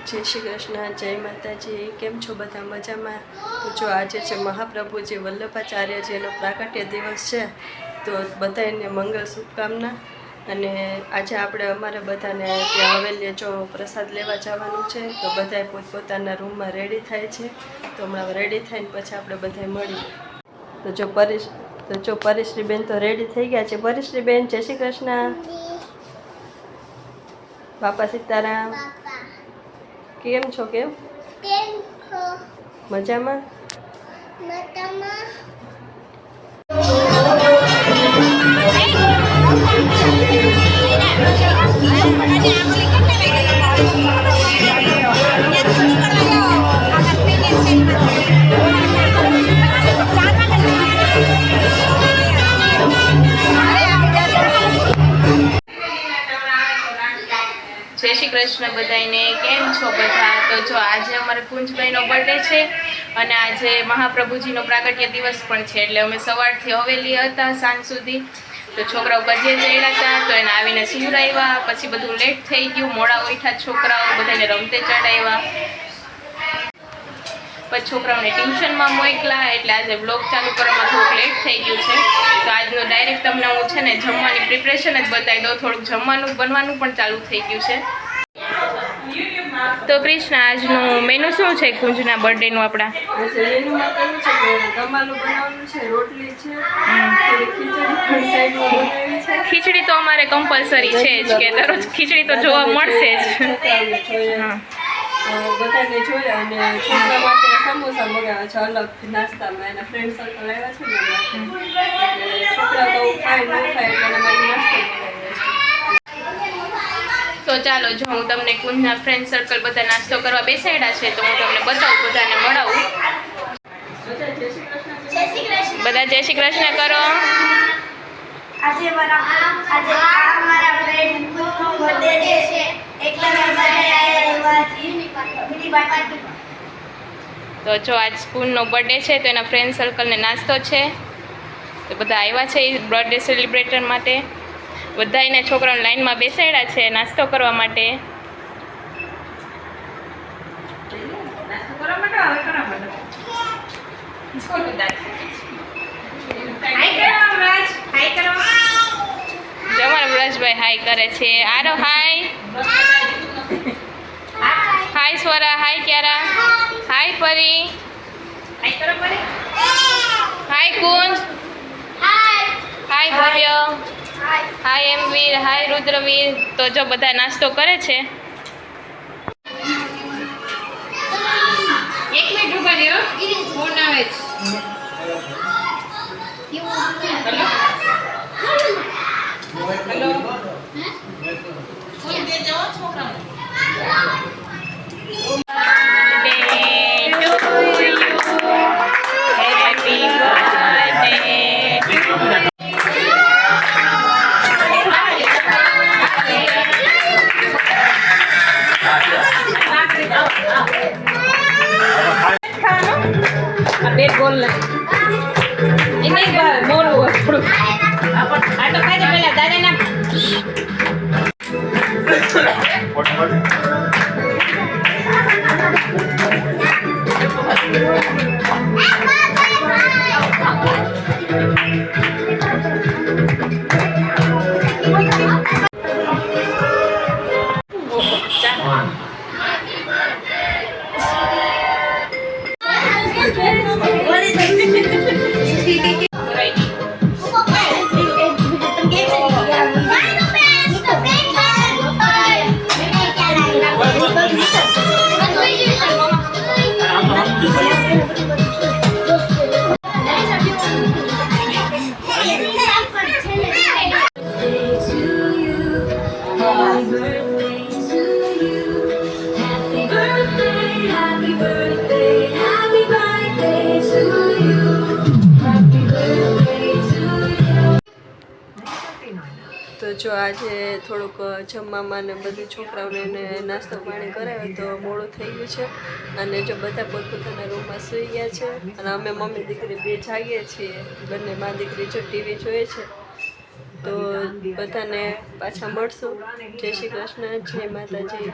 જય શ્રી કૃષ્ણ, જય માતાજી। કેમ છો બધા? મજામાં? તો જો આજે છે મહાપ્રભુજી વલ્લભાચાર્યજીનો પ્રાકટ્ય દિવસ છે, તો બધાને મંગળ શુભકામના। અને આજે આપણે અમારે બધાને ત્યાં હવેલીએ જો પ્રસાદ લેવા જવાનું છે, તો બધાએ પોતપોતાના રૂમમાં રેડી થાય છે। તો હમણાં રેડી થઈને પછી આપણે બધા મળીએ। તો જો પરેશ્રીબેન તો રેડી થઈ ગયા છે। પરેશ્રીબેન જય શ્રી કૃષ્ણ, બાપા સીતારામ। કેમ છો? કેમ મજામાં? જય શ્રી કૃષ્ણ બધાને। કેમ છો બધા? તો જો આજે અમારે કુંજભાઈનો બર્થડે છે અને આજે મહાપ્રભુજીનો પ્રાગટ્ય દિવસ પણ છે, એટલે અમે સવારથી હવેલી હતા સાંજ સુધી। તો છોકરાઓ ભજીયા ચડ્યા હતા, તો એને આવીને સુવડાવ્યા, પછી બધું લેટ થઈ ગયું, મોડા ઉઠ્યા છોકરાઓ, બધાને રમતે ચડાવ્યા, પછી છોકરાઓને ટ્યુશનમાં મોકલા, એટલે આજે બ્લોગ ચાલુ કરવામાં થોડુંક લેટ થઈ ગયું છે। તો આજનો ડાયરેક્ટ તમને હું છે ને જમવાની પ્રિપરેશન જ બતાવી દઉં, થોડુંક જમવાનું બનવાનું પણ ચાલુ થઈ ગયું છે। તો કૃષ્ણ, આજનું મેનુ શું છે કુંજના બર્થડેનું? આપણા ખીચડી તો અમારે કમ્પલસરી છે જ, કે દરરોજ ખીચડી તો જોવા મળશે જ। બધાને જોયા અને છોકરા માટે સમોસા મગાવ્યા છે અલગથી નાસ્તામાં, એના ફ્રેન્ડ સર્કલ આવ્યા છે ને, એટલે છોકરા તો ખાય ન ખાય એટલે મારી નાસ્તો મગાવ્યો છે। તો ચાલો, જો હું તમને કુંજના ફ્રેન્ડ સર્કલ બધા નાસ્તો કરવા બેસાડ્યા છે, તો હું તમને બતાવું, બધાને મળાવું। બધા જય શ્રી કૃષ્ણ કરો। આજે મારા ફ્રેન્ડ નો બર્થડે છે, એટલે મેં તો જો આજ સ્કૂલનો બર્થડે છે, તો એના ફ્રેન્ડ સર્કલને નાસ્તો છે, તો બધા આવ્યા છે એ બર્થડે સેલિબ્રેટર માટે। બધાને છોકરાઓને લાઈનમાં બેસાડ્યા છે નાસ્તો કરવા માટે। જમાર વ્રજભાઈ હાય કરે છે। આરો હાય, હાય સ્વરા, હાય ક્યારા, હાય પરી, હાય કુંજ, હાય ભવ્ય, હાય એમવીર, હાય રુદ્રવીર। તો જો બધા નાસ્તો કરે છે। એક મિનિટ ઉભા રહ્યો, ફોન આવે છે। હેલો, ફોન દે જાઓ છોકરાને। બોલ નહીં બોલવું થોડું, આટો ખાઈ પેલા દાદાના તો જો આજે થોડુંક જમવામાં ને બધું છોકરાઓને નાસ્તો પાણી કરાવ્યો, તો મોડું થઈ ગયું છે અને જો બધા પોતપોતાના રૂમમાં સૂઈ ગયા છે અને અમે મમ્મી દીકરી બે જાગીએ છીએ, બંને મા દીકરી જો ટીવી જોઈએ છે। તો બધાને પાછા મળશું। જય શ્રી કૃષ્ણ, જય માતાજી।